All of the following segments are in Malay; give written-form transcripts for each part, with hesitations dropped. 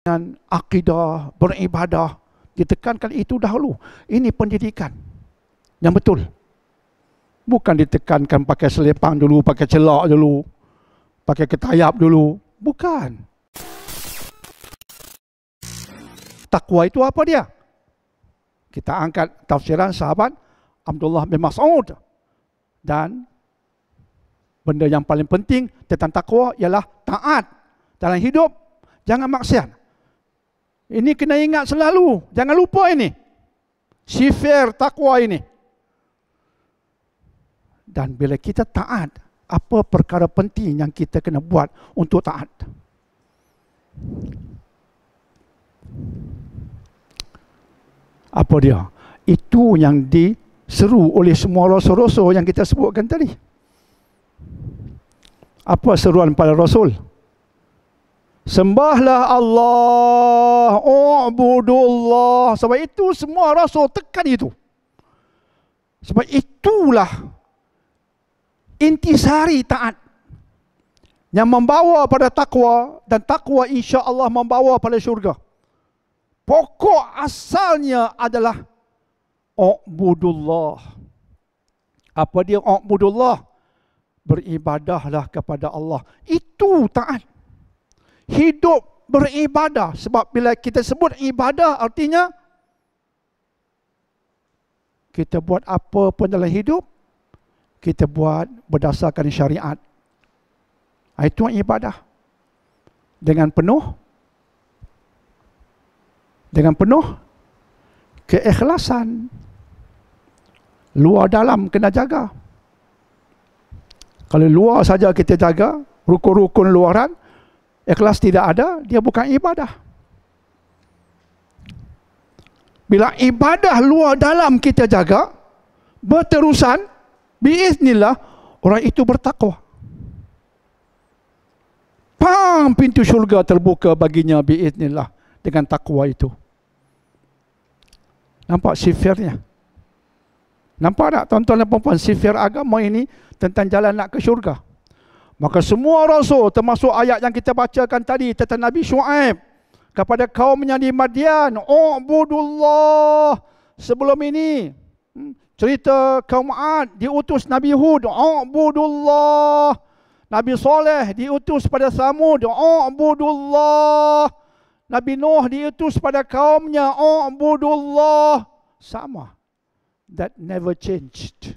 dengan akidah, beribadah, ditekankan itu dahulu. Ini pendidikan yang betul. Bukan ditekankan pakai selepang dulu, pakai celak dulu, pakai ketayap dulu. Bukan. Takwa itu apa dia? Kita angkat tafsiran sahabat Abdullah bin Mas'ud. Dan benda yang paling penting tentang takwa ialah taat dalam hidup. Jangan maksiat. Ini kena ingat selalu. Jangan lupa ini. Sifir takwa ini. Dan bila kita taat, apa perkara penting yang kita kena buat untuk taat? Apa dia? Itu yang diseru oleh semua rasul-rasul yang kita sebutkan tadi. Apa seruan para rasul? Sembahlah Allah, ubudullah. Sebab itu semua rasul tekan itu. Sebab itulah intisari taat yang membawa pada takwa, dan takwa insya Allah membawa pada syurga. Pokok asalnya adalah ubudullah. Apa dia ubudullah? Beribadahlah kepada Allah. Itu taat. Hidup beribadah. Sebab bila kita sebut ibadah, artinya kita buat apa pun dalam hidup, kita buat berdasarkan syariat. Itu ibadah. Dengan penuh keikhlasan. Luar dalam kena jaga. Kalau luar saja kita jaga, rukun-rukun luaran, ikhlas tidak ada, dia bukan ibadah. Bila ibadah luar dalam kita jaga, berterusan, biiznillah, orang itu bertakwa. Pintu syurga terbuka baginya biiznillah dengan takwa itu. Nampak sifirnya? Nampak tak tuan-tuan dan puan-puan, sifir agama ini tentang jalan nak ke syurga. Maka semua rasul, termasuk ayat yang kita bacakan tadi tentang Nabi Syuaib kepada kaumnya di Madian, ubudullah. Sebelum ini cerita kaum Ad diutus Nabi Hud, ubudullah. Nabi Saleh diutus pada Samud, ubudullah. Nabi Nuh diutus pada kaumnya, ubudullah. Sama. That never changed.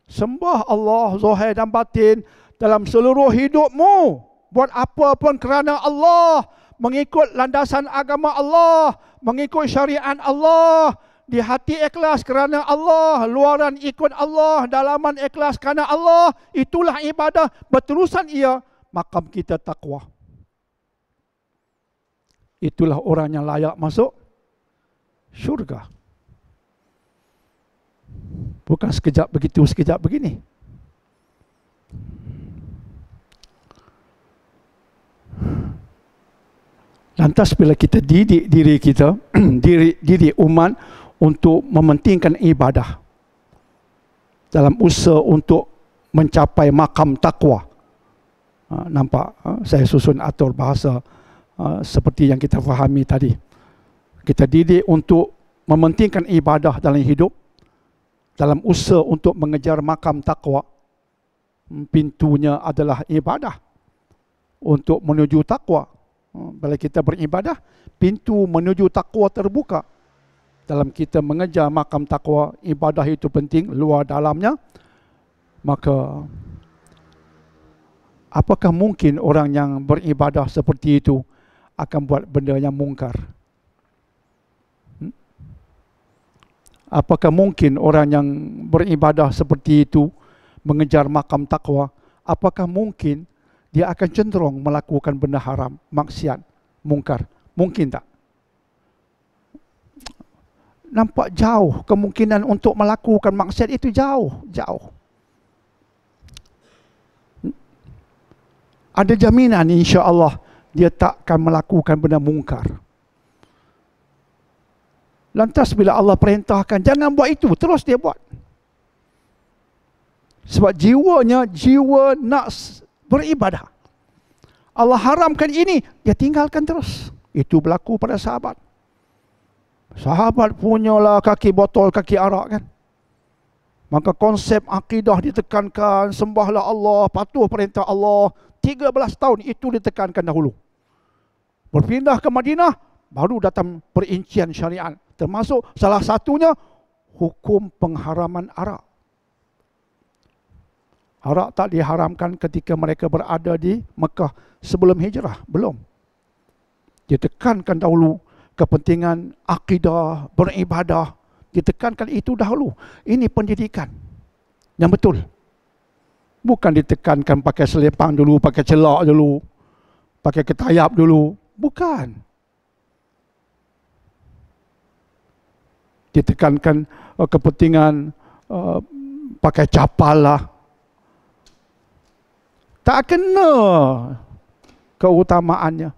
Sembah Allah zahir dan batin dalam seluruh hidupmu. Buat apa pun kerana Allah. Mengikut landasan agama Allah. Mengikut syariat Allah. Di hati ikhlas kerana Allah. Luaran ikut Allah. Dalaman ikhlas kerana Allah. Itulah ibadah. Berterusan ia, makam kita takwa. Itulah orang yang layak masuk syurga. Bukan sekejap begitu, sekejap begini. Lantas bila kita didik diri kita, didik umat untuk mementingkan ibadah dalam usaha untuk mencapai makam takwa. Nampak? Saya susun atur bahasa seperti yang kita fahami tadi. Kita didik untuk mementingkan ibadah dalam hidup, dalam usaha untuk mengejar makam takwa. Pintunya adalah ibadah untuk menuju takwa. Bila kita beribadah, pintu menuju takwa terbuka. Dalam kita mengejar makam takwa, ibadah itu penting, luar dalamnya. Maka apakah mungkin orang yang beribadah seperti itu akan buat benda yang mungkar? Apakah mungkin orang yang beribadah seperti itu, mengejar makam takwa, apakah mungkin dia akan cenderung melakukan benda haram, maksiat, mungkar? Mungkin tak? Nampak jauh kemungkinan untuk melakukan maksiat itu, jauh. Ada jaminan insya Allah dia tak akan melakukan benda mungkar. Lantas bila Allah perintahkan, jangan buat itu, terus dia buat. Sebab jiwanya, jiwa nak beribadah. Allah haramkan ini, dia tinggalkan terus. Itu berlaku pada sahabat. Sahabat punyalah kaki botol, kaki arak kan. Maka konsep akidah ditekankan, sembahlah Allah, patuh perintah Allah. 13 tahun itu ditekankan dahulu. Berpindah ke Madinah, baru datang perincian syariat. Termasuk salah satunya hukum pengharaman arak. Arak tak diharamkan ketika mereka berada di Mekah sebelum hijrah. Belum. Ditekankan dahulu kepentingan akidah, beribadah. Ditekankan itu dahulu. Ini pendidikan yang betul. Bukan ditekankan pakai selepang dulu, pakai celak dulu, pakai ketayap dulu. Bukan. Ditekankan kepentingan pakai capal lah. Tak kena keutamaannya.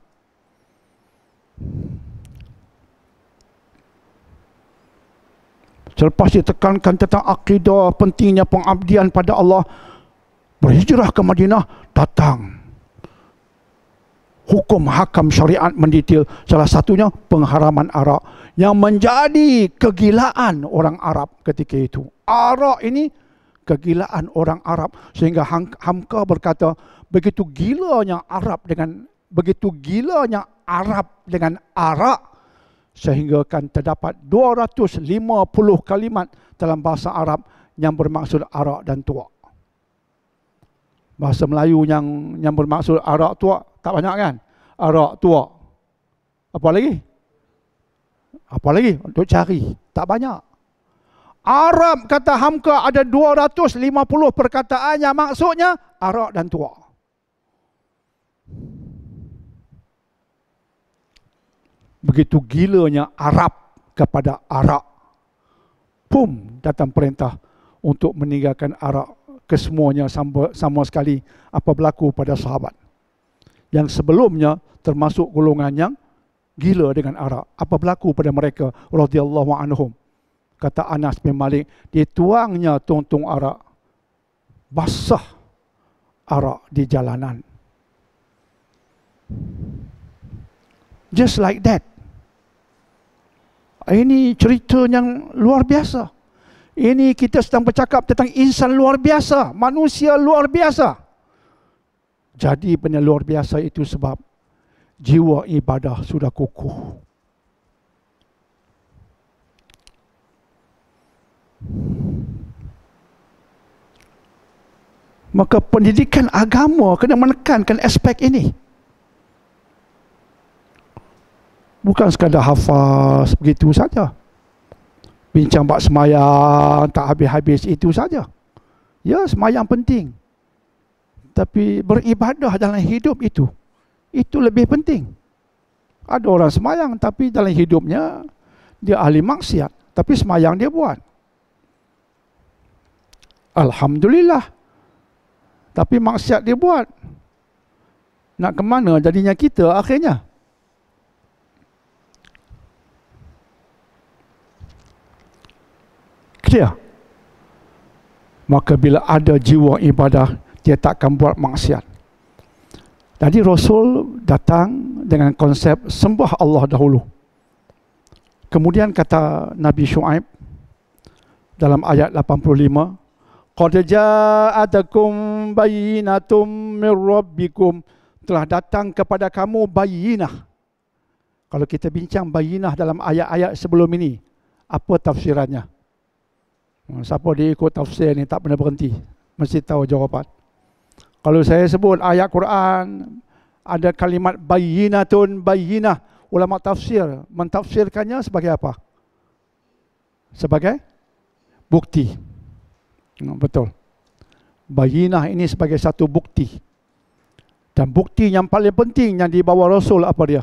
Selepas ditekankan tentang akidah, pentingnya pengabdian pada Allah, berhijrah ke Madinah, datang hukum hakam syariat mendetail. Salah satunya pengharaman arak yang menjadi kegilaan orang Arab ketika itu. Arak ini kegilaan orang Arab, sehingga Hamka berkata, begitu gilanya Arab dengan arak, sehingga kan terdapat 250 kalimat dalam bahasa Arab yang bermaksud arak dan tuak. Bahasa Melayu yang bermaksud arak tuak tak banyak kan? Arak tuak. Apa lagi? Apa lagi? Untuk cari. Tak banyak. Arab kata Hamka ada 250 perkataan yang maksudnya arak dan tuak. Begitu gilanya Arab kepada arak. Pum, datang perintah untuk meninggalkan arak kesemuanya sama sekali. Apa berlaku pada sahabat yang sebelumnya termasuk golongan yang gila dengan arak. Apa berlaku pada mereka radhiyallahu anhum? Kata Anas bin Malik, dituangnya tungtung arak, basah arak di jalanan. Just like that. Ini cerita yang luar biasa. Ini kita sedang bercakap tentang insan luar biasa, manusia luar biasa. Jadi benda luar biasa itu sebab jiwa ibadah sudah kukuh. Maka pendidikan agama kena menekankan aspek ini. Bukan sekadar hafaz begitu saja. Bincang bab semayang tak habis-habis itu saja. Ya, semayang penting. Tapi beribadah dalam hidup itu lebih penting. Ada orang semayang tapi dalam hidupnya dia ahli maksiat, tapi semayang dia buat. Alhamdulillah. Tapi maksiat dia buat. Nak ke mana jadinya kita akhirnya? Clear? Maka bila ada jiwa ibadah, dia tak akan buat maksiat. Jadi Rasul datang dengan konsep sembah Allah dahulu. Kemudian kata Nabi Syuaib dalam ayat 85, qad ja'atakum bayyinatum min rabbikum, telah datang kepada kamu bayyinah. Kalau kita bincang bayyinah dalam ayat-ayat sebelum ini, apa tafsirannya? Siapa dia ikut tafsir ni tak pernah berhenti, mesti tahu jawapan. Kalau saya sebut ayat Quran ada kalimat bayyinatun, bayyinah, ulama tafsir mentafsirkannya sebagai apa? Sebagai bukti. Betul. Bayyinah ini sebagai satu bukti. Dan bukti yang paling penting yang dibawa Rasul apa dia?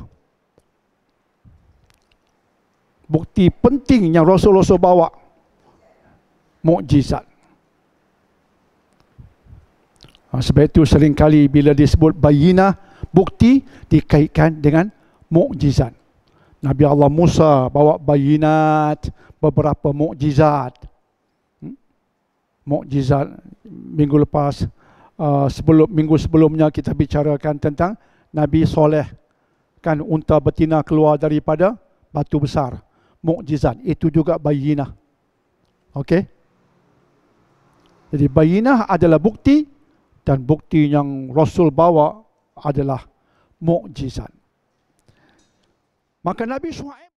Bukti penting yang Rasul bawa, mukjizat. Sebab itu seringkali bila disebut bayyinah, bukti, dikaitkan dengan mukjizat. Nabi Allah Musa bawa bayyinat, beberapa mukjizat. Mukjizat minggu lepas, minggu sebelumnya kita bicarakan tentang Nabi Soleh, kan unta betina keluar daripada batu besar. Mukjizat. Itu juga bayinah. Okey? Jadi bayinah adalah bukti, dan bukti yang Rasul bawa adalah mukjizat. Maka Nabi Shu'aib